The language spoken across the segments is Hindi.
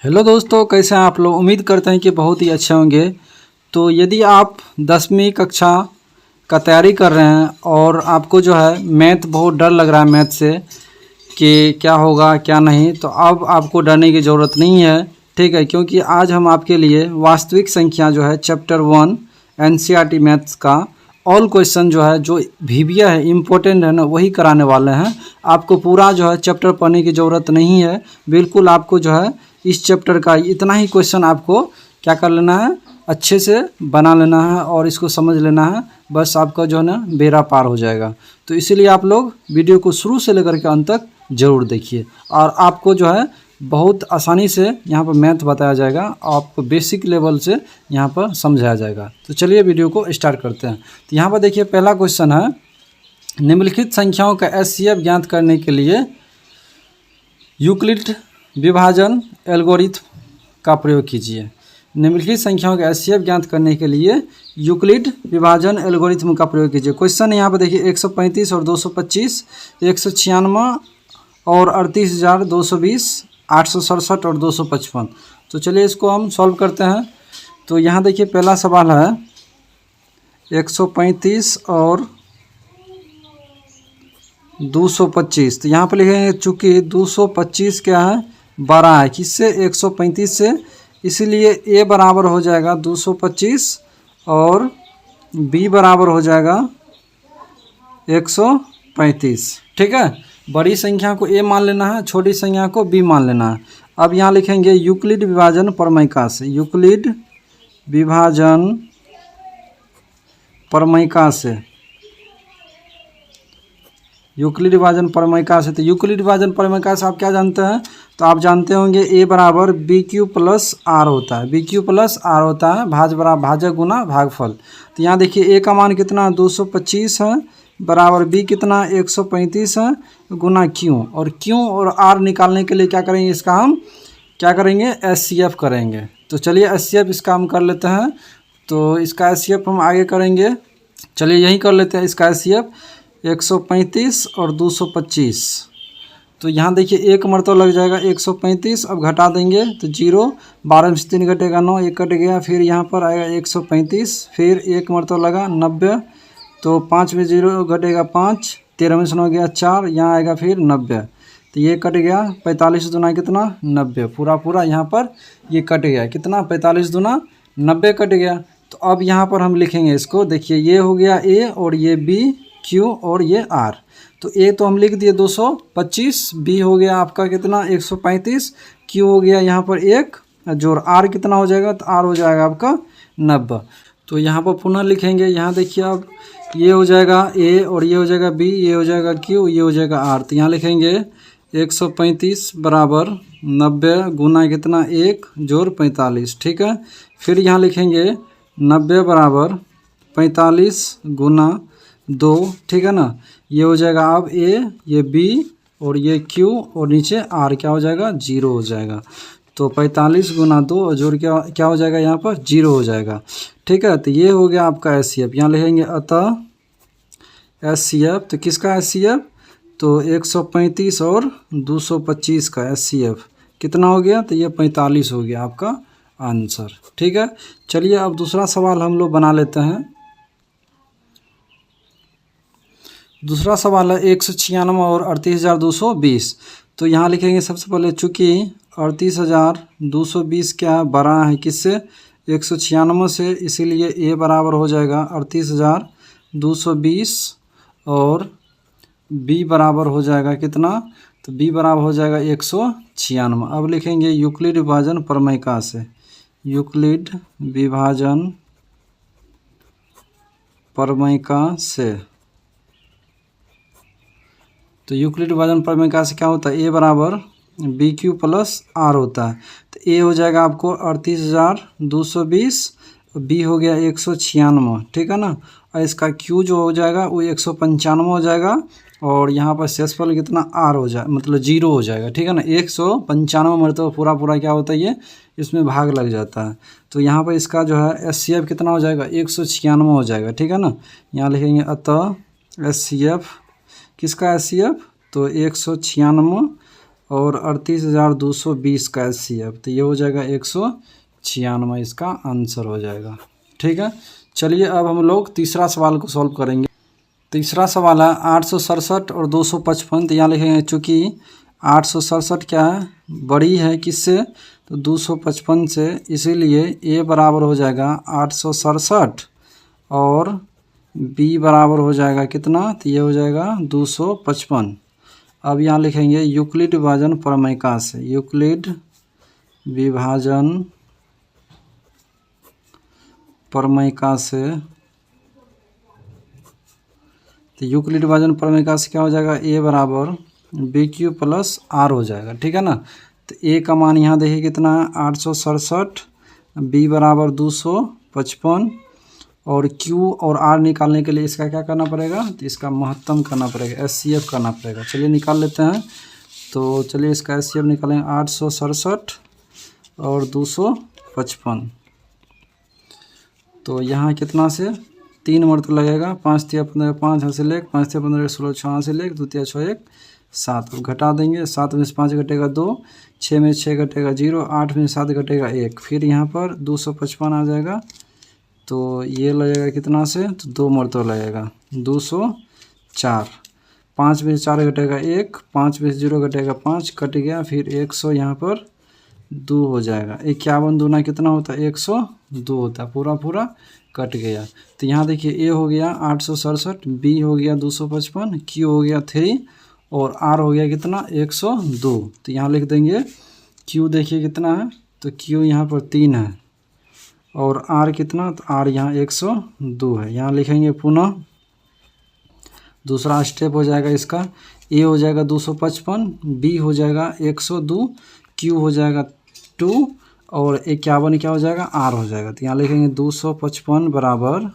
हेलो दोस्तों, कैसे हैं आप लोग। उम्मीद करते हैं कि बहुत ही अच्छे होंगे। तो यदि आप 10वीं कक्षा का तैयारी कर रहे हैं और आपको जो है मैथ बहुत डर लग रहा है मैथ से कि क्या होगा क्या नहीं, तो अब आपको डरने की ज़रूरत नहीं है, ठीक है। क्योंकि आज हम आपके लिए वास्तविक संख्या जो है चैप्टर 1 एनसीईआरटी मैथ्स का ऑल क्वेश्चन जो है जो वीवीए है इम्पोर्टेंट है ना, वही कराने वाले हैं। आपको पूरा जो है चैप्टर पढ़ने की ज़रूरत नहीं है। बिल्कुल आपको जो है इस चैप्टर का इतना ही क्वेश्चन आपको क्या कर लेना है, अच्छे से बना लेना है और इसको समझ लेना है। बस आपका जो है ना बेड़ा पार हो जाएगा। तो इसीलिए आप लोग वीडियो को शुरू से लेकर के अंत तक ज़रूर देखिए और आपको जो है बहुत आसानी से यहाँ पर मैथ बताया जाएगा। आपको बेसिक लेवल से यहाँ पर समझाया जाएगा। तो चलिए वीडियो को स्टार्ट करते हैं। तो यहाँ पर देखिए पहला क्वेश्चन है, निम्नलिखित संख्याओं का एचसीएफ ज्ञात करने के लिए यूक्लिड विभाजन एल्गोरिथम का प्रयोग कीजिए। निम्नलिखित संख्याओं के एचसीएफ ज्ञात करने के लिए यूक्लिड विभाजन एल्गोरिथम का प्रयोग कीजिए। क्वेश्चन यहाँ पर देखिए 135 और 225, 196 और 38,220, 867 और 255। तो चलिए इसको हम सॉल्व करते हैं। तो यहाँ देखिए पहला सवाल है 135 और 225। तो यहाँ पर लिखेंगे चूँकि 225 क्या है, बड़ा है किससे, 135 से, इसीलिए a बराबर हो जाएगा 225 और b बराबर हो जाएगा 135। ठीक है, बड़ी संख्या को a मान लेना है, छोटी संख्या को b मान लेना है। अब यहाँ लिखेंगे यूक्लिड विभाजन प्रमेयिका से, यूक्लिड विभाजन प्रमेयिका से, यूक्लिड विभाजन प्रमेयिका से। तो यूक्लिड विभाजन प्रमेयिका से आप क्या जानते हैं, तो आप जानते होंगे a बराबर बी क्यू प्लस आर होता है, बी क्यू प्लस आर होता है, भाजक गुना भागफल। तो यहाँ देखिए a का मान कितना 225 है, बराबर b कितना 135 है, गुना q। और q और r निकालने के लिए क्या करेंगे, इसका हम क्या करेंगे, एचसीएफ करेंगे। तो चलिए एचसीएफ इसका हम कर लेते हैं। तो इसका एचसीएफ हम आगे करेंगे, चलिए यही कर लेते हैं इसका एचसीएफ। 135 और 225, तो यहाँ देखिए एक मरतबा लग जाएगा 135। अब घटा देंगे तो 0, 12 में से 3 घटेगा 9, एक कट गया। फिर यहाँ पर आएगा 135, फिर एक मरतबा लगा 90, तो 5 में 0 घटेगा 5, 13 में से 9 गया 4, यहाँ आएगा फिर 90। तो ये कट गया 45 दूना कितना 90, पूरा यहाँ पर ये कट गया कितना 45 दूना 90 कट गया। तो अब यहाँ पर हम लिखेंगे इसको, देखिए ये हो गया a और ये b, q और ये r। तो a तो हम लिख दिए 225, b हो गया आपका कितना 135, q हो गया यहाँ पर 1 जोड़ r कितना हो जाएगा, तो r हो जाएगा आपका 90। तो यहाँ पर पुनः लिखेंगे, यहाँ देखिए अब ये हो जाएगा a और ये हो जाएगा b, ये हो जाएगा q, ये हो जाएगा r। तो यहाँ लिखेंगे 135 बराबर 90 गुना कितना 1 जोड़ 45। ठीक है, फिर यहाँ लिखेंगे 90 बराबर 45 गुना 2। ठीक है ना, ये हो जाएगा अब a, ये b और ये q और नीचे r क्या हो जाएगा 0 हो जाएगा। तो 45 गुना 2 जोड़ क्या हो जाएगा, यहाँ पर 0 हो जाएगा। ठीक है, तो ये हो गया आपका एचसीएफ। यहाँ लिखेंगे अतः एचसीएफ, तो किसका एचसीएफ, तो 135 और 225 का एचसीएफ कितना हो गया, तो ये 45 हो गया आपका आंसर। ठीक है, चलिए अब दूसरा सवाल हम लोग बना लेते हैं। दूसरा सवाल है 196 और 38,220। तो यहाँ लिखेंगे सबसे पहले चूँकि 38,220 क्या बड़ा है किससे, 196 से, इसीलिए a बराबर हो जाएगा 38,220 और b बराबर हो जाएगा कितना, तो b बराबर हो जाएगा 196। अब लिखेंगे यूक्लिड विभाजन प्रमेयिका से, यूक्लिड विभाजन प्रमेयिका से। तो यूक्लिड विभाजन प्रमेयिका से क्या होता है, a बराबर बी क्यू प्लस आर होता है। तो a हो जाएगा आपको 38,220, b हो गया 196। ठीक है ना, और इसका q जो हो जाएगा वो 195 हो जाएगा और यहाँ पर शेषफल कितना r हो जाए, मतलब 0 हो जाएगा। ठीक है ना, 195 मरतबा पूरा क्या होता है ये, इसमें भाग लग जाता है। तो यहाँ पर इसका जो है एचसीएफ कितना हो जाएगा 196 हो जाएगा। ठीक है ना, यहाँ लिखेंगे अतः एचसीएफ, किसका एचसीएफ, तो 196 और 38,220 का SCF, तो ये हो जाएगा 196 इसका आंसर हो जाएगा। ठीक है, चलिए अब हम लोग तीसरा सवाल को सॉल्व करेंगे। तीसरा सवाल है 867 और 255। तो यहाँ लिखेंगे चूँकि 867 क्या है, बड़ी है किससे, तो 255 से, इसीलिए A बराबर हो जाएगा 867 और B बराबर हो जाएगा कितना, तो ये हो जाएगा 255। अब यहाँ लिखेंगे यूक्लिड विभाजन प्रमेय से, यूक्लिड विभाजन प्रमेय से, तो यूक्लिड विभाजन प्रमेय से क्या हो जाएगा, A बराबर BQ प्लस R हो जाएगा। ठीक है ना, तो A का मान यहाँ देखिए कितना है 867, B बराबर 255 और Q और R निकालने के लिए इसका क्या करना पड़ेगा, तो इसका महत्तम करना पड़ेगा, SCF करना पड़ेगा। चलिए निकाल लेते हैं। तो चलिए इसका SCF निकालेंगे 867 और 255। तो यहाँ कितना से 3 मरतबा लगेगा, 5 तिया 15, 5 हासिल 1, 5 तिया 15, 16, 6 हासिल 1, 2 तिया 6 1 7, और घटा देंगे। 7 में से 5 घटेगा 2, 6 में 6 घटेगा 0, 8 में 7 घटेगा 1, फिर यहाँ पर 255 आ जाएगा। तो ये लगेगा कितना से, तो 2 मरतबा लगेगा 204, 5 में से 4 घटेगा 1, 5 में से 0 घटेगा 5, कट गया, फिर 100 यहाँ पर 2 हो जाएगा। 51 दूना कितना होता है, 102 होता है, पूरा कट गया। तो यहाँ देखिए A हो गया 867, B हो गया 255, Q हो गया 3 और R हो गया कितना 102। तो यहाँ लिख देंगे Q देखिए कितना है, तो Q यहाँ पर 3 है और R कितना, तो R यहाँ 102 है। यहाँ लिखेंगे पुनः, दूसरा स्टेप हो जाएगा इसका, A हो जाएगा 255, B हो जाएगा 102, Q हो जाएगा 2 और 51 क्या हो जाएगा, R हो जाएगा। तो यहाँ लिखेंगे 255 बराबर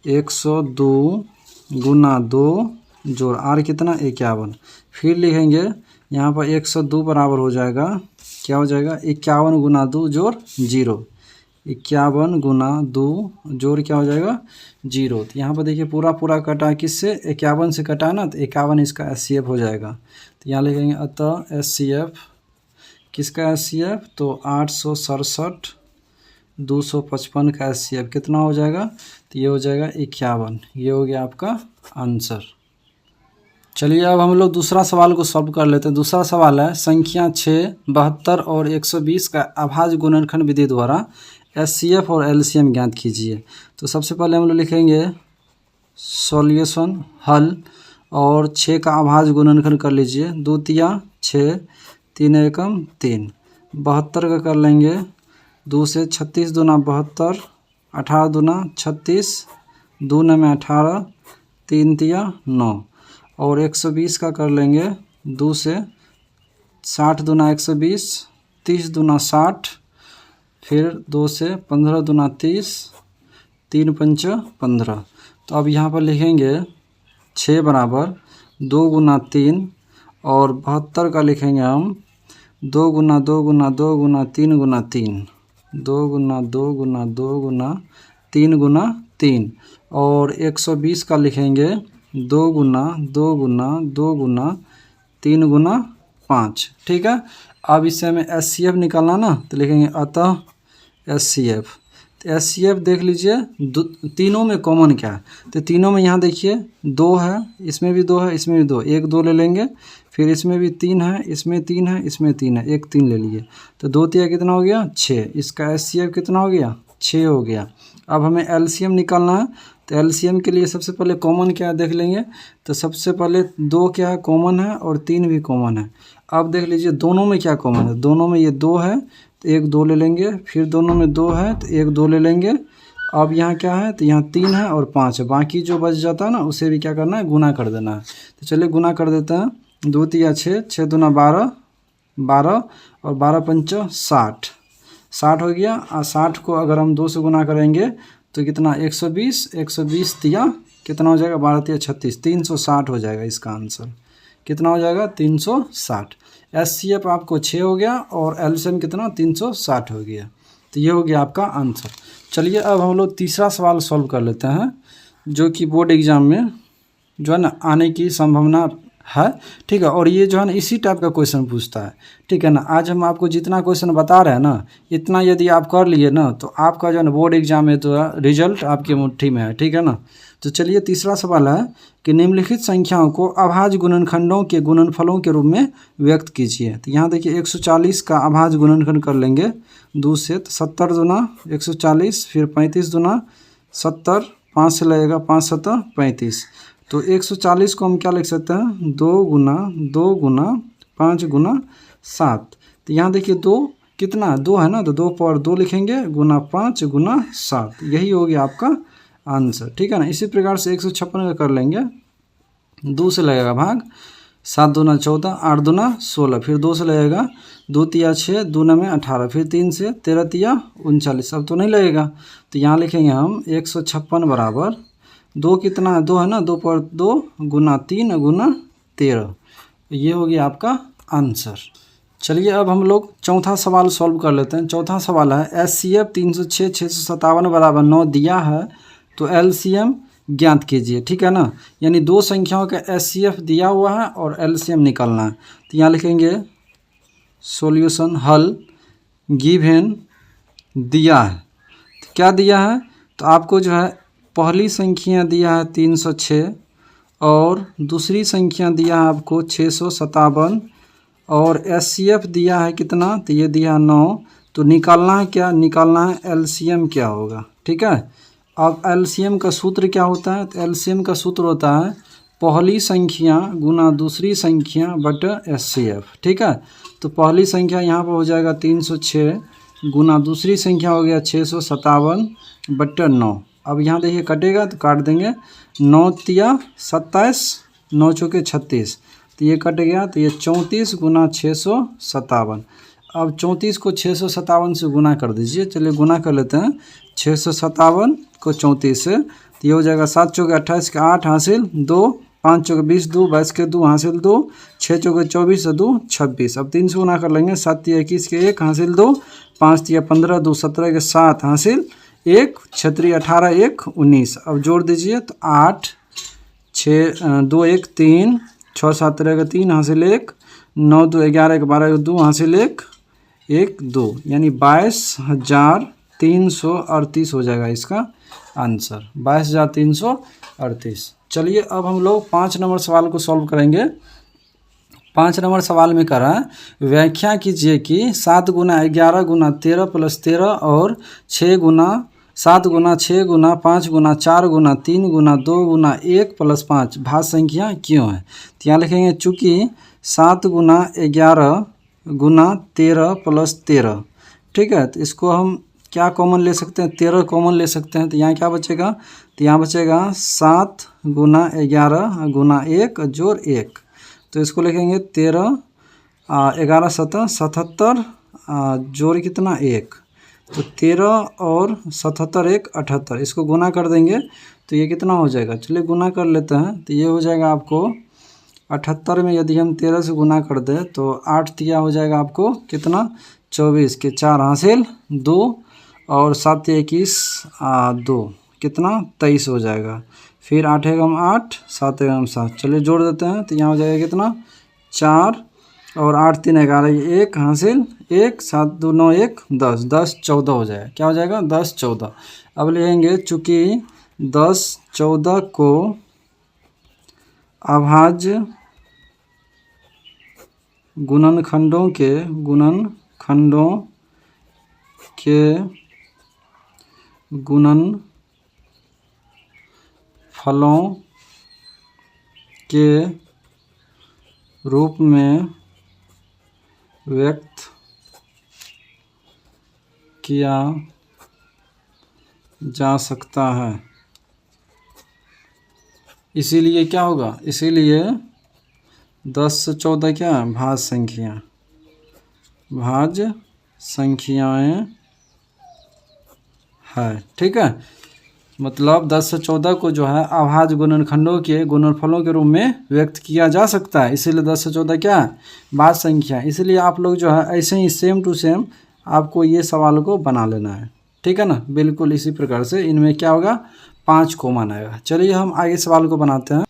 102 गुना 2 जोड़ R कितना 51। फिर लिखेंगे यहाँ पर 102 बराबर हो जाएगा, क्या हो जाएगा 51 गुना 2 जोड़ 0, 51 गुना 2 जोड़ क्या हो जाएगा 0। तो यहाँ पर देखिए पूरा कटा किससे, 51 से कटा ना, तो 51 इसका SCF हो जाएगा। तो यहाँ लिखेंगे अतः SCF किसका SCF, तो 867 255 का SCF कितना हो जाएगा, तो ये हो जाएगा 51। ये हो गया आपका आंसर। चलिए अब हम लोग दूसरा सवाल को सॉल्व कर लेते हैं। दूसरा सवाल है संख्या 6, 72 और 120 का अभाज्य गुणनखंड विधि द्वारा SCF और LCM ज्ञात कीजिए। तो सबसे पहले हम लोग लिखेंगे सॉल्यूशन हल, और 6 का अभाज्य गुणनखंड कर लीजिए, 2 तिया 6, 3 एकम 3, 72 का कर लेंगे 2 से, 36 दूना 72, 18 दूना 36, 2 में 18, 3 तिया 9, और 120 का कर लेंगे 2 से, 60 दूना 120, 30 दूना 60, फिर 2 से 15 दूना 30, 3 पंच 15। तो अब यहाँ पर लिखेंगे 6 बराबर 2 गुना 3 और 72 का लिखेंगे हम 2 गुना 2 गुना 2 गुना 3 गुना 3, 2 गुना 2 गुना 2 गुना 3 गुना 3, और 120 का लिखेंगे 2 गुना 2 गुना 2 गुना 3 गुना 5। ठीक है, अब इससे हमें SCF निकालना ना, तो लिखेंगे अतः SCF। तो SCF देख लीजिए तीनों में कॉमन क्या है, तो तीनों में यहाँ देखिए 2 है, इसमें भी 2 है, इसमें भी 2, 1 2 ले लेंगे, फिर इसमें भी 3 है, इसमें 3 है, इसमें 3 है, 1 3 ले लिए, तो 2 तिया कितना हो गया 6, इसका SCF कितना हो गया 6 हो गया। अब हमें LCM निकालना है, तो LCM के लिए सबसे पहले कॉमन क्या है देख लेंगे। तो सबसे पहले 2 क्या है कॉमन है और 3 भी कॉमन है। अब देख लीजिए दोनों में क्या कॉमन है, दोनों में ये 2 है, तो 1 2 ले लेंगे, फिर दोनों में 2 है तो 1 2 ले लेंगे। अब यहाँ क्या है, तो यहाँ 3 है और 5 है, बाकी जो बच जाता है ना उसे भी क्या करना है गुना कर देना है। तो चलिए गुना कर देते हैं, 2 तिया 6, 6 दूना 12, 12 और 12 पंच 60, 60 हो गया। और 60 को अगर हम 2 से गुना करेंगे तो कितना 120, 120 तिया कितना हो जाएगा 12 तिया 36, 360 हो जाएगा इसका आंसर। कितना हो जाएगा 360। SCF आपको 6 हो गया और LCM कितना 360 हो गया। तो ये हो गया आपका आंसर। चलिए अब हम लोग तीसरा सवाल सॉल्व कर लेते हैं, जो कि बोर्ड एग्ज़ाम में जो है ना आने की संभावना है। ठीक है, और ये जो है ना इसी टाइप का क्वेश्चन पूछता है। ठीक है ना, आज हम आपको जितना क्वेश्चन बता रहे हैं ना, इतना यदि आप कर लिए ना तो आपका जो है ना बोर्ड एग्जाम में तो रिजल्ट आपकी मुट्ठी में है। ठीक है ना, तो चलिए तीसरा सवाल है कि निम्नलिखित संख्याओं को अभाज्य गुणनखंडों के गुणनफलों के रूप में व्यक्त कीजिए। तो यहाँ देखिए 140 का अभाज्य गुणनखंड कर लेंगे 2 से, तो 70 दूना 140, फिर 35 दूना 70, 5 से लगेगा 5 7 35। तो 140 को हम क्या लिख सकते हैं, 2 गुना 2 गुना 5 गुना 7। तो यहाँ देखिए 2 कितना 2 है ना, तो 2 पर 2 लिखेंगे गुना 5 गुना 7, यही हो गया आपका आंसर। ठीक है ना, इसी प्रकार से 156 का कर लेंगे, 2 से लगेगा भाग, 7 दूना 14, 8 दूना 16, फिर 2 से लगेगा, 2 तिया 6, 2 में 18, फिर 3 से 13 तिया 39, अब तो नहीं लगेगा। तो यहाँ लिखेंगे हम 156 बराबर 2 कितना है, 2 है ना, 2 पर 2 गुना 3 गुना 13, ये हो गया आपका आंसर। चलिए अब हम लोग चौथा सवाल सॉल्व कर लेते हैं। चौथा सवाल है SCF 306 657 बराबर 9 दिया है तो LCM ज्ञात कीजिए। ठीक है ना, यानी दो संख्याओं का SCF दिया हुआ है और LCM निकालना है। तो यहाँ लिखेंगे सॉल्यूशन हल गिवन दिया है, तो क्या दिया है, तो आपको जो है पहली संख्या दिया है 306 और दूसरी संख्या दिया है आपको 657 और SCF दिया है कितना, तो ये दिया 9। तो निकालना है क्या, निकालना है LCM क्या होगा। ठीक है, अब LCM का सूत्र क्या होता है, तो LCM का सूत्र होता है पहली संख्या गुना दूसरी संख्या बटा SCF। ठीक है, तो पहली संख्या यहाँ पर हो जाएगा 306 गुना दूसरी संख्या हो गया 657 बटा 9। अब यहाँ देखिए कटेगा तो काट देंगे, 9 तिया 27, 9 चौके 36, तो ये कट गया, तो ये 34 गुना 657। अब 34 को 657 से गुना कर दीजिए, चलिए गुना कर लेते हैं 657 को 34 से, तो ये हो जाएगा 7 चौके 28 के 8 हासिल 2, 5 चौके 20 2, 22 के 2 हासिल 2, 6 चौके 24 2 26। अब 3 से गुना कर लेंगे, 7 तिया 21 के 1 हासिल 2, 5 तिया 15 2 17 के 7 हासिल 1, 6 18 1 19। अब जोड़ दीजिए तो 8 6 2 1 3, 6 7 का 3 हासिल 1, 9 2 11 के 12 के 2 हासिल 1 1 2, यानी 22,338 हो जाएगा इसका आंसर, 22,338। चलिए अब हम लोग 5 नंबर सवाल को सॉल्व करेंगे। 5 नंबर सवाल में करा व्याख्या कीजिए कि 7 गुना 11 गुना 13 प्लस 13 और 6 गुना 7 गुना 6 गुना 5 गुना 4 गुना 3 गुना 2 गुना 1 प्लस 5 भाज्य संख्या क्यों है। तो यहाँ लिखेंगे चूँकि 7 गुना 11 गुना 13 प्लस 13, ठीक है, तो इसको हम क्या कॉमन ले सकते हैं, 13 कॉमन ले सकते हैं। तो यहाँ क्या बचेगा, तो यहाँ बचेगा 7 गुना 11 गुना 1 जोड़ 1, तो इसको लिखेंगे 13 11 7 77 जोड़ कितना 1, तो 13 और 77 1 78, इसको गुना कर देंगे तो ये कितना हो जाएगा, चलिए गुना कर लेते हैं। तो ये हो जाएगा आपको 78 में यदि हम 13 से गुना कर दें तो 8 तिया हो जाएगा आपको कितना 24 के 4 हासिल 2 और 7 21 2 कितना 23 हो जाएगा, फिर 8 एकम 8 7 एकम 7, चलिए जोड़ देते हैं। तो यहाँ हो जाएगा कितना 4 और 8 3 11 1 हासिल 1 7 2 9 1 10 10 14 हो जाएगा, क्या हो जाएगा 10 14। अब लेंगे चूँकि 10 14 को अभाज्य गुणनखंडों के गुणनफलों के रूप में व्यक्त किया जा सकता है, इसीलिए क्या होगा, इसीलिए 10 से 14 क्या है भाज्य संख्याएं है। ठीक है, मतलब 10 से 14 को जो है अभाज्य गुणनखंडों के गुणनफलों के रूप में व्यक्त किया जा सकता है, इसीलिए 10 से 14 क्या है भाज्य संख्या। इसलिए आप लोग जो है ऐसे ही सेम टू सेम आपको ये सवाल को बना लेना है, ठीक है ना, बिल्कुल इसी प्रकार से इनमें क्या होगा 5 कॉमन आएगा। चलिए हम आगे सवाल को बनाते हैं।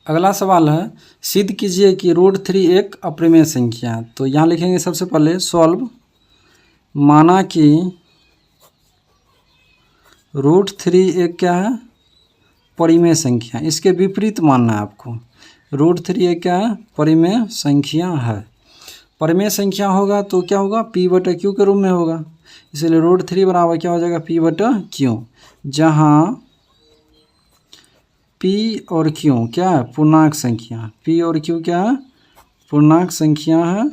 अगला सवाल है, सिद्ध कीजिए कि √3 एक अपरिमेय संख्या है। तो यहाँ लिखेंगे सबसे पहले सॉल्व, माना कि √3 एक क्या है, परिमेय संख्या। इसके विपरीत मानना है आपको। √3 एक क्या है, परिमेय संख्या है। परिमेय संख्या होगा तो क्या होगा, P/Q के रूप में होगा। इसलिए √3 बराबर क्या हो जाएगा, P/Q, जहाँ P और Q क्या है, पूर्णांक संख्या। P और Q क्या है, पूर्णांक संख्या है,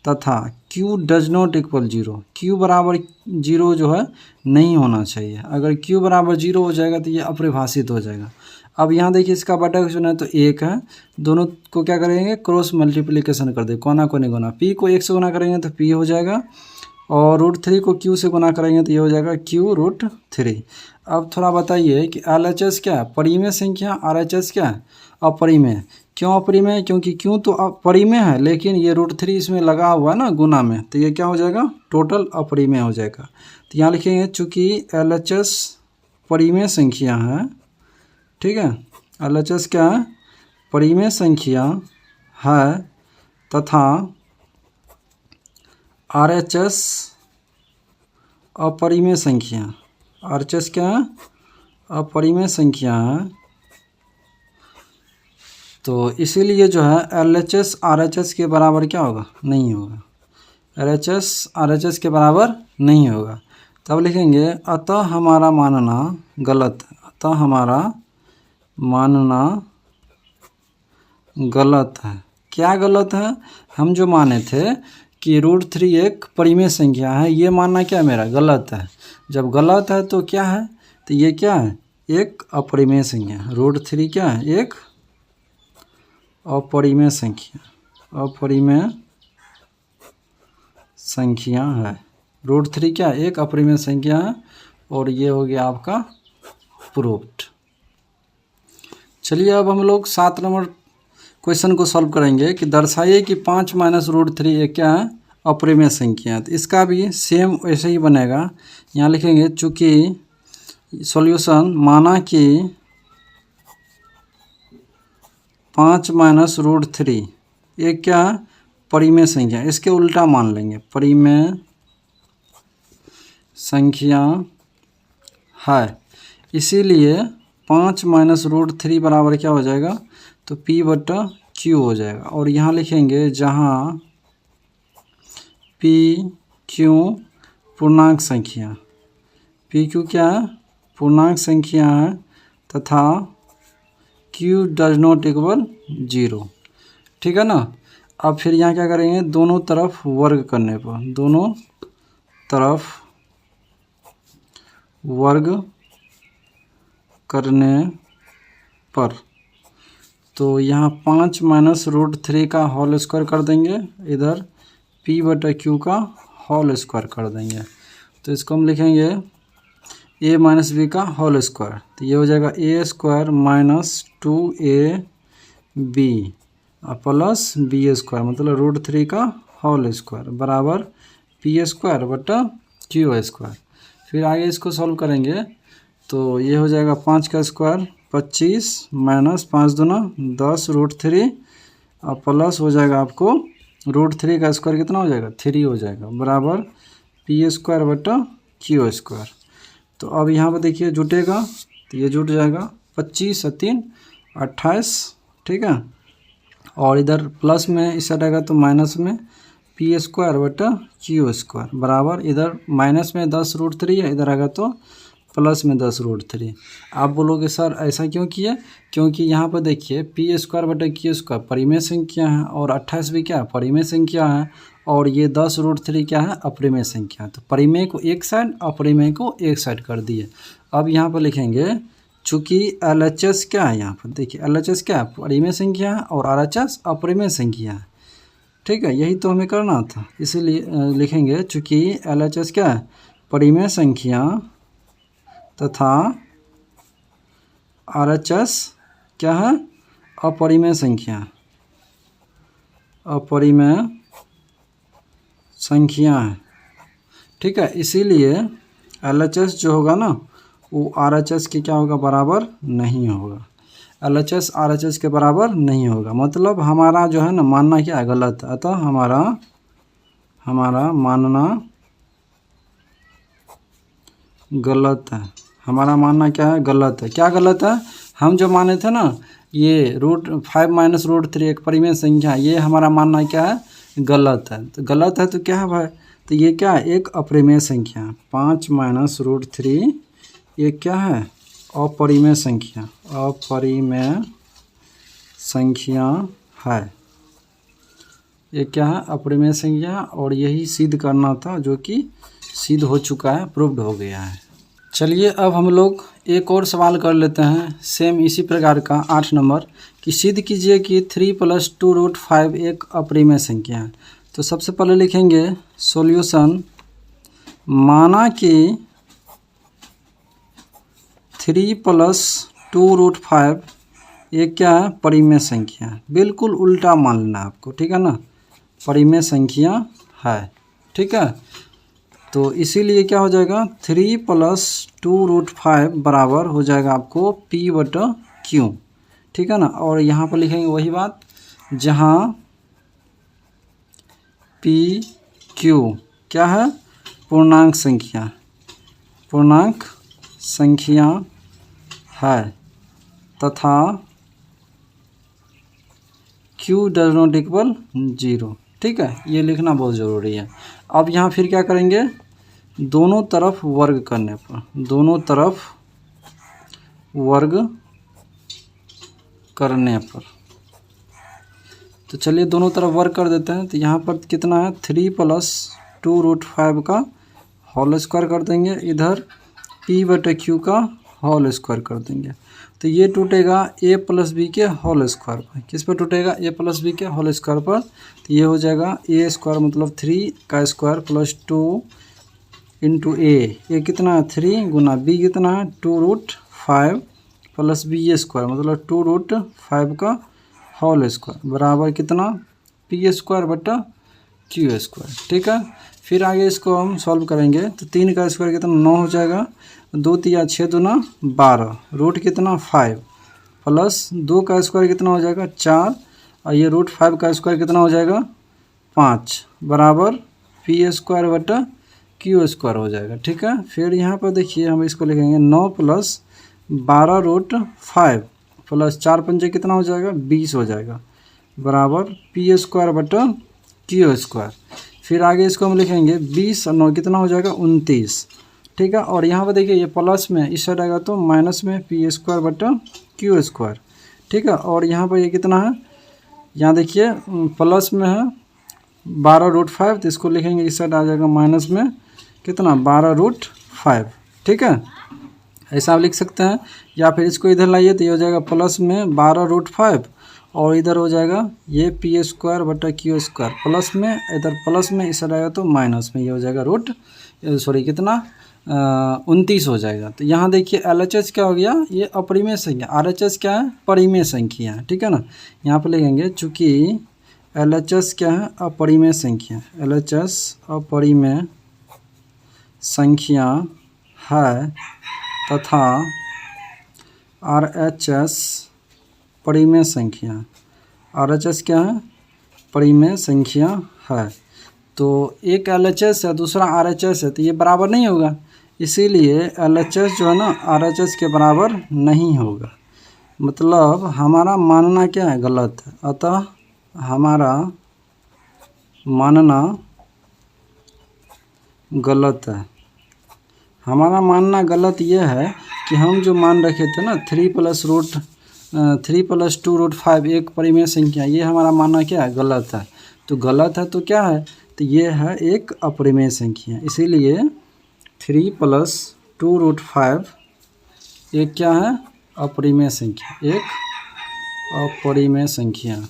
तथा Q does not equal 0। Q बराबर 0 जो है नहीं होना चाहिए। अगर Q बराबर 0 हो जाएगा तो ये अपरिभाषित हो जाएगा। अब यहाँ देखिए इसका बटा क्वेश्चन है तो 1 है, दोनों को क्या करेंगे, क्रॉस मल्टीप्लिकेशन कर दे, कोना कोने गुना। P को 1 से गुना करेंगे तो P हो जाएगा, और √3 को Q से गुना करेंगे तो ये हो जाएगा Q√3। अब थोड़ा बताइए कि LHS क्या है, परिमेय संख्या, RHS क्या है, अपरिमेय। क्यों अपरिमेय, क्योंकि Q तो अपरिमेय है, लेकिन ये √3 इसमें लगा हुआ है ना गुना में, तो ये क्या हो जाएगा, टोटल अपरिमेय हो जाएगा। तो यहाँ लिखेंगे चूँकि LHS परिमेय संख्या है, ठीक है, LHS क्या है, परिमेय संख्या है, तथा RHS अपरिमेय संख्या। RHS क्या है, अपरिमेय संख्या है, तो इसीलिए जो है LHS RHS के बराबर क्या होगा, नहीं होगा। LHS RHS के बराबर नहीं होगा। तब लिखेंगे अतः हमारा मानना गलत है। अतः हमारा मानना गलत है। क्या गलत है, हम जो माने थे कि √3 एक परिमेय संख्या है, ये मानना क्या मेरा गलत है। जब गलत है तो क्या है, तो ये क्या है, एक अपरिमेय संख्या। √3 क्या है, एक अपरिमेय संख्या, अपरिमेय संख्या है। √3 क्या, एक अपरिमेय संख्या है, और ये हो गया आपका प्रूव्ड। चलिए अब हम लोग 7 नंबर क्वेश्चन को सॉल्व करेंगे कि दर्शाइए कि 5 माइनस √3 एक क्या है, अपरिमेय संख्या है। तो इसका भी सेम वैसे ही बनेगा। यहाँ लिखेंगे चूँकि सॉल्यूशन, माना कि 5 माइनस √3 एक क्या है, परिमेय संख्या। इसके उल्टा मान लेंगे, परिमेय संख्या है, इसीलिए 5 माइनस √3 बराबर क्या हो जाएगा, तो P/Q हो जाएगा। और यहाँ लिखेंगे जहाँ PQ पूर्णांक संख्या, PQ क्या है, पूर्णांक संख्या है, तथा Q डज नॉट इक्वल 0, ठीक है ना। अब फिर यहाँ क्या करेंगे, दोनों तरफ वर्ग करने पर, दोनों तरफ वर्ग करने पर, तो यहाँ 5 माइनस √3 का होल स्क्वायर कर देंगे, इधर P/Q का होल स्क्वायर कर देंगे। तो इसको हम लिखेंगे a माइनस बी का होल स्क्वायर। तो ये हो जाएगा a² minus 2ab plus b², मतलब √3 का होल स्क्वायर बराबर P²/Q²। फिर आगे इसको सॉल्व करेंगे तो ये हो जाएगा 5 का स्क्वायर 25 माइनस 5 दूना 10 √3, और प्लस हो जाएगा आपको √3 का स्क्वायर कितना हो जाएगा, 3 हो जाएगा, बराबर P²/Q²। तो अब यहाँ पर देखिए जुटेगा, तो ये जुट जाएगा 25 और 3 28, ठीक है। और इधर प्लस में इस साइड आएगा तो माइनस में P²/Q² बराबर, इधर माइनस में 10 √3 है, इधर आएगा तो प्लस में 10 √3। आप बोलोगे सर ऐसा क्यों किया, क्योंकि यहाँ पर देखिए P²/Q² परिमेय संख्या है, और 28 भी क्या है, परिमेय संख्या है, और ये 10 √3 क्या है, अपरिमेय संख्या है। तो परिमेय को एक साइड, अपरिमेय को एक साइड कर दिए। अब यहाँ पर लिखेंगे चूँकि LHS क्या है, यहाँ पर देखिए LHS क्या है, परिमेय संख्या है, और RHS अपरिमेय संख्या है, ठीक है। यही तो हमें करना था, इसीलिए लिखेंगे चूँकि LHS क्या है, परिमेय संख्या, तथा RHS क्या है, अपरिमेय संख्या, अपरिमेय संख्या है, ठीक है। इसीलिए LHS जो होगा ना वो RHS की क्या होगा, बराबर नहीं होगा। LHS RHS के बराबर नहीं होगा। मतलब हमारा जो है ना मानना क्या है, गलत है। अतः हमारा मानना गलत है। हमारा मानना क्या है, गलत है। क्या गलत है, हम जो माने थे ना ये √5 - √3 एक परिमेय संख्या है, ये हमारा मानना क्या है, गलत है। तो गलत है तो क्या है भाई, तो ये क्या है, एक अपरिमेय संख्या। 5 - √3 ये क्या है, अपरिमेय संख्या, अपरिमेय संख्या है। ये क्या है, अपरिमेय संख्या। और यही सिद्ध करना था, जो कि सिद्ध हो चुका है, प्रूव्ड हो गया है। चलिए अब हम लोग एक और सवाल कर लेते हैं सेम इसी प्रकार का, 8 नंबर, कि सिद्ध कीजिए कि 3 + 2√5 एक अपरिमेय संख्या है। तो सबसे पहले लिखेंगे सॉल्यूशन, माना कि 3 + 2√5 ये क्या है, परिमेय संख्या है। बिल्कुल उल्टा मान लेना आपको, ठीक है ना, परिमेय संख्या है, ठीक है। तो इसीलिए क्या हो जाएगा, 3 + 2√5 बराबर हो जाएगा आपको P/Q, ठीक है ना। और यहाँ पर लिखेंगे वही बात, जहाँ PQ क्या है, पूर्णांक संख्या है, तथा Q डज नॉट इक्वल 0, ठीक है। ये लिखना बहुत ज़रूरी है। अब यहाँ फिर क्या करेंगे, दोनों तरफ वर्ग करने पर, दोनों तरफ वर्ग करने पर, तो चलिए दोनों तरफ वर्ग कर देते हैं। तो यहाँ पर कितना है, 3 + 2√5 का होल स्क्वायर कर देंगे, इधर P/Q का होल स्क्वायर कर देंगे। तो ये टूटेगा A + B के होल स्क्वायर पर। किस पर टूटेगा, A + B के होल स्क्वायर पर। तो ये हो जाएगा A² मतलब 3 का स्क्वायर प्लस 2 × A, ये कितना है 3 गुना B कितना है 2√5 प्लस B² मतलब 2√5 का होल स्क्वायर बराबर कितना, P² / Q², ठीक है। फिर आगे इसको हम सॉल्व करेंगे। तो 3 का स्क्वायर कितना 9 हो जाएगा, 2 × 6 = 12, रूट कितना 5 प्लस 2 का स्क्वायर कितना हो जाएगा 4, और ये √5 का स्क्वायर कितना हो जाएगा 5 बराबर P² / Q² हो जाएगा, ठीक है। फिर यहाँ पर देखिए हम इसको लिखेंगे 9 + 12√5 प्लस 4 × 5 कितना हो जाएगा 20 हो जाएगा बराबर P² / Q²। फिर आगे इसको हम लिखेंगे 20 और 9 कितना हो जाएगा 29, ठीक है। और यहाँ पर देखिए ये प्लस में इस साइड आएगा तो माइनस में P² / Q², ठीक है। और यहाँ पर ये कितना है, यहाँ देखिए प्लस में है 12√5, तो इसको लिखेंगे इस साइड आ जाएगा माइनस में कितना 12√5, ठीक है। ऐसा आप लिख सकते हैं। या फिर इसको इधर लाइए तो ये हो जाएगा प्लस में 12√5 और इधर हो जाएगा ये P² / Q², प्लस में इधर प्लस में इस साइड आएगा तो माइनस में, ये हो जाएगा कितना 29 हो जाएगा। तो यहाँ देखिए LHS क्या हो गया, ये अपरिमेय संख्या, RHS क्या है, परिमेय संख्या है, ठीक है ना। यहाँ पर लिखेंगे चूँकि LHS क्या है, अपरिमेय संख्या, LHS अपरिमेय संख्या है तथा RHS परिमेय संख्या, RHS क्या है, परिमेय संख्या है। तो एक LHS है दूसरा RHS है, तो ये बराबर नहीं होगा, इसीलिए LHS जो है ना RHS के बराबर नहीं होगा। मतलब हमारा मानना क्या है, गलत है। अतः हमारा मानना गलत है। हमारा मानना गलत ये है कि हम जो मान रखे थे ना 3 + 2√5 एक परिमेय संख्या, ये हमारा मानना क्या है, गलत है। तो गलत है तो क्या है, तो ये है एक अपरिमेय संख्या, इसीलिए 3 + 2√5 एक क्या है, अपरिमेय संख्या, एक अपरिमेय संख्या।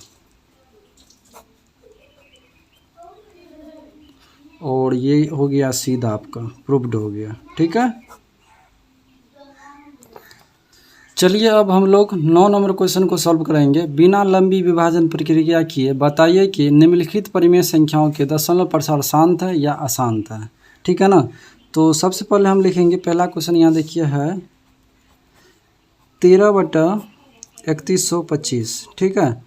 और ये हो गया सीधा आपका प्रूव्ड हो गया, ठीक है। चलिए अब हम लोग 9 नंबर क्वेश्चन को सॉल्व करेंगे। बिना लंबी विभाजन प्रक्रिया किए बताइए कि निम्नलिखित परिमेय संख्याओं के दशमलव प्रसार शांत है या अशांत है, ठीक है ना। तो सबसे पहले हम लिखेंगे पहला क्वेश्चन, यहाँ देखिए है 13/3 3125, ठीक है।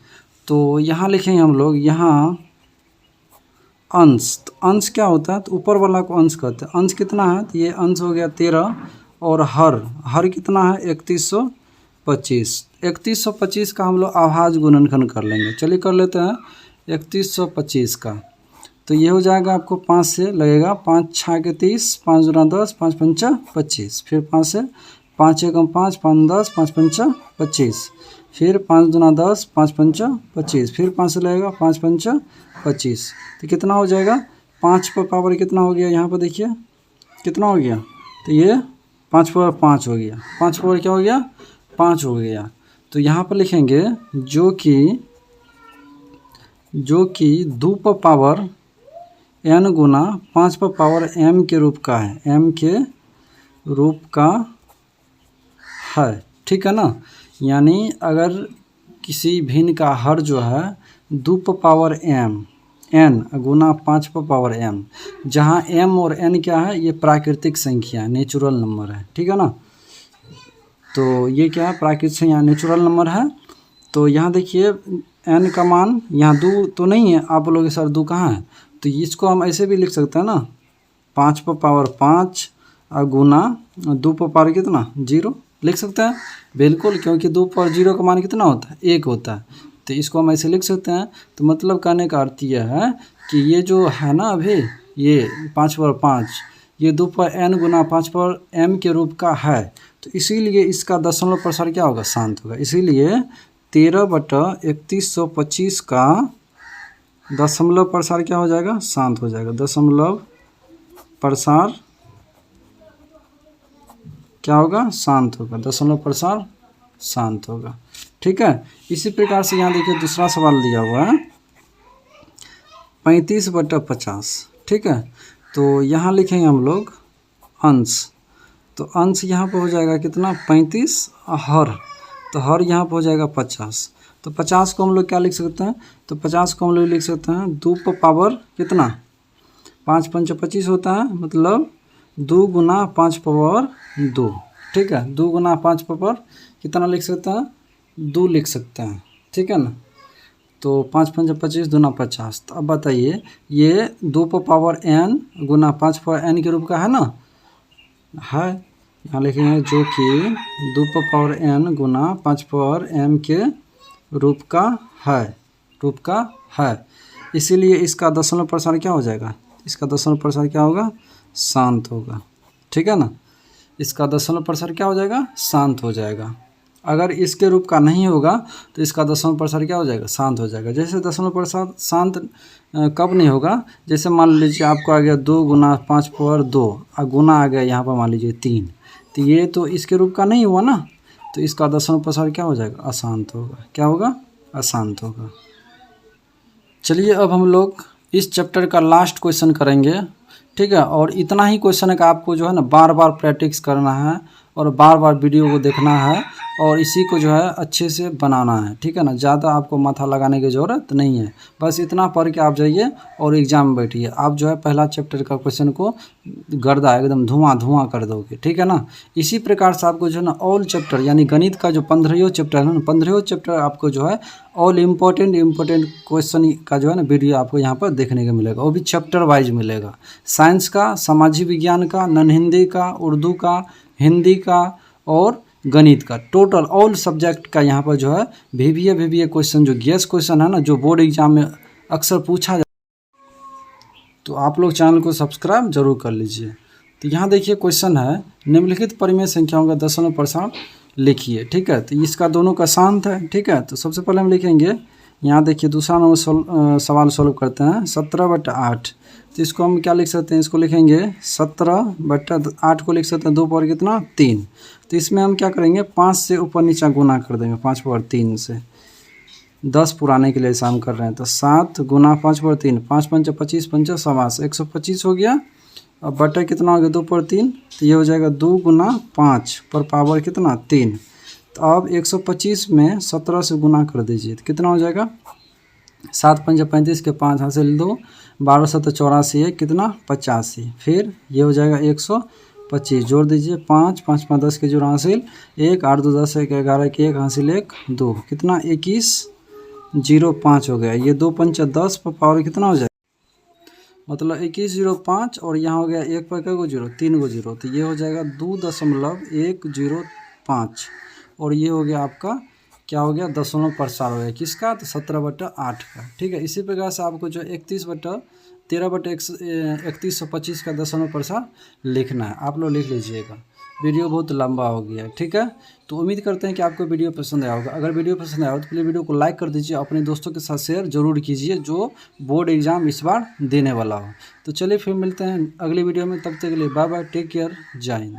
तो यहाँ लिखेंगे हम लोग, यहाँ अंश, तो अंश क्या होता है, तो ऊपर वाला को अंश कहते हैं। अंश कितना है, तो ये अंश हो गया 13, और हर कितना है 3125। 3125 का हम लोग आभाज्य गुणनखंड कर लेंगे। चलिए कर लेते हैं 3125 का। तो ये हो जाएगा आपको 5 से लगेगा, 5 6 के 30, 5 दूना 10, 5 पंचा 25, फिर 5 से 5 एकम 5, 5 10, 5 पंचा 25, फिर 5 दूना 10, 5 पंचा 25, फिर 5 से लगेगा 5 पंचा 25। तो कितना हो जाएगा, 5 पर पावर कितना हो गया, यहाँ पर देखिए कितना हो गया, तो ये 5 पर 5 हो गया, 5 पर क्या हो गया, 5 हो गया। तो यहाँ पर लिखेंगे जो कि 2 पर पावर n गुना 5 पर पावर m के रूप का है, m के रूप का है, ठीक है ना। यानी अगर किसी भिन्न का हर जो है 2 पर पावर m n गुना 5 पर पावर m, जहाँ m और n क्या है, ये प्राकृतिक संख्या है, नेचुरल नंबर है, ठीक है ना। तो ये क्या है, प्राकृतिक संख्या नेचुरल नंबर है। तो यहाँ देखिए n का मान यहाँ 2 तो नहीं है, आप बोलोगे सर 2 कहाँ है, तो इसको हम ऐसे भी लिख सकते हैं ना, 5 पर पावर 5 गुना 2 पर पावर कितना 0 लिख सकते हैं, बिल्कुल, क्योंकि 2 पर 0 का मान कितना होता है, 1 होता है। तो इसको हम ऐसे लिख सकते हैं। तो मतलब कहने का अर्थ यह है कि ये जो है ना अभी ये 5 पर 5, ये 2 पर n गुना 5 पर m के रूप का है, तो इसीलिए इसका दशमलव प्रसार क्या होगा, शांत होगा। इसीलिए 13/3125 का दशमलव प्रसार क्या हो जाएगा, शांत हो जाएगा। दशमलव प्रसार क्या होगा, शांत होगा, दशमलव प्रसार शांत होगा, ठीक है। इसी प्रकार से यहाँ देखिए दूसरा सवाल दिया हुआ है 35/50, ठीक है। तो यहाँ लिखेंगे हम लोग अंश, तो अंश यहाँ पर हो जाएगा कितना 35, हर, तो हर यहाँ पर हो जाएगा 50। तो 50 को हम लोग क्या लिख सकते हैं, तो 50 को हम लोग लिख सकते हैं 2 पर पावर कितना 5 पंचा 25 होता है, मतलब 2 गुना 5 पावर 2, ठीक है। 2 गुना 5 पावर कितना लिख सकते हैं, 2 लिख सकते हैं, ठीक है ना। तो 5 पंचा 25, दूना 50। तो अब बताइए ये 2 पर पावर n गुना 5 पावर n के रूप का है ना, है। यहाँ लिखेंगे जो कि 2 पर पावर n गुना 5 पावर m के रूप का है, इसीलिए इसका दशमलव प्रसार क्या हो जाएगा, इसका दशमलव प्रसार क्या होगा, शांत होगा, ठीक है ना। इसका दशमलव प्रसार क्या हो जाएगा, शांत हो जाएगा। अगर इसके रूप का नहीं होगा तो इसका दशमलव प्रसार क्या हो जाएगा, शांत हो जाएगा। जैसे दशमलव प्रसार शांत कब नहीं होगा, जैसे मान लीजिए आपको आ गया 2 गुना 5 पावर 2 और गुना आ गया यहाँ पर मान लीजिए 3, तो ये तो इसके रूप का नहीं हुआ ना, तो इसका दशमलव प्रसार क्या हो जाएगा, अशांत होगा। क्या होगा, अशांत होगा। चलिए अब हम लोग इस चैप्टर का लास्ट क्वेश्चन करेंगे, ठीक है। और इतना ही क्वेश्चन है कि आपको जो है ना बार बार प्रैक्टिस करना है और बार बार वीडियो को देखना है और इसी को जो है अच्छे से बनाना है, ठीक है ना। ज़्यादा आपको माथा लगाने की ज़रूरत नहीं है, बस इतना पढ़ के आप जाइए और एग्ज़ाम में बैठिए। आप जो है पहला चैप्टर का क्वेश्चन को गर्दा एकदम धुआं कर दोगे, ठीक है ना। इसी प्रकार से आपको जो है ना ऑल चैप्टर यानी गणित का जो 15 चैप्टर है ना, 15 चैप्टर आपको जो है ऑल इम्पोर्टेंट क्वेश्चन का जो है ना वीडियो आपको यहाँ पर देखने को मिलेगा, वो भी चैप्टर वाइज मिलेगा। साइंस का, सामाजिक विज्ञान का, नॉन हिंदी का, उर्दू का, हिंदी का और गणित का, टोटल ऑल सब्जेक्ट का यहाँ पर जो है VBA क्वेश्चन, जो गेस क्वेश्चन है ना, जो बोर्ड एग्जाम में अक्सर पूछा जाए, तो आप लोग चैनल को सब्सक्राइब जरूर कर लीजिए। तो यहाँ देखिए क्वेश्चन है, निम्नलिखित परिमेय संख्याओं का दशमलव प्रसार लिखिए, ठीक है। तो इसका दोनों का शांत है, ठीक है। तो सबसे पहले हम लिखेंगे, यहाँ देखिए दूसरा नंबर सवाल सॉल्व करते हैं 17/8। तो इसको हम क्या लिख सकते हैं, इसको लिखेंगे 17/8 को लिख सकते हैं 2 पावर कितना 3। तो इसमें हम क्या करेंगे, 5 से ऊपर नीचा गुना कर देंगे, 5 पावर 3 से 10 पुराने के लिए ऐसा हम कर रहे हैं। तो 7 गुना 5 पावर 3, 5 पंचा 25, पंचा 125, 125 हो गया। अब बटा कितना हो गया 2 पावर 3, तो ये हो जाएगा 2 गुना 5 पर पावर कितना 3। तो अब 125 में 17 से गुना कर दीजिए, तो कितना हो जाएगा 7 पंचा 35 के 5 हासिल 2, 12 7 84 है कितना 85, फिर ये हो जाएगा 125 25 जोड़ दीजिए 5 5 5 10 के जोड़ हासिल 1 8 2 10 1 11 के 1 हासिल 1 2 कितना 2105 हो गया। ये 2 पंचा 10 पर पावर कितना हो जाए मतलब 2105 और यहाँ हो गया 1 पर को जीरो 3 को जीरो तो ये हो जाएगा 2.105 और ये हो गया आपका क्या हो गया दशमलव प्रसार हो गया किसका तो 17/8 का। ठीक है, इसी प्रकार से आपको जो 31/13/3125 का दशमलव प्रसार लिखना है। आप लोग लिख लीजिएगा। वीडियो बहुत लंबा हो गया है। ठीक है, तो उम्मीद करते हैं कि आपको वीडियो पसंद आया होगा। अगर वीडियो पसंद आया हो तो प्लीज़ वीडियो को लाइक कर दीजिए, अपने दोस्तों के साथ शेयर जरूर कीजिए जो बोर्ड एग्जाम इस बार देने वाला हो। तो चलिए फिर मिलते हैं अगली वीडियो में, तब तक के लिए बाय बाय, टेक केयर, जय हिंद।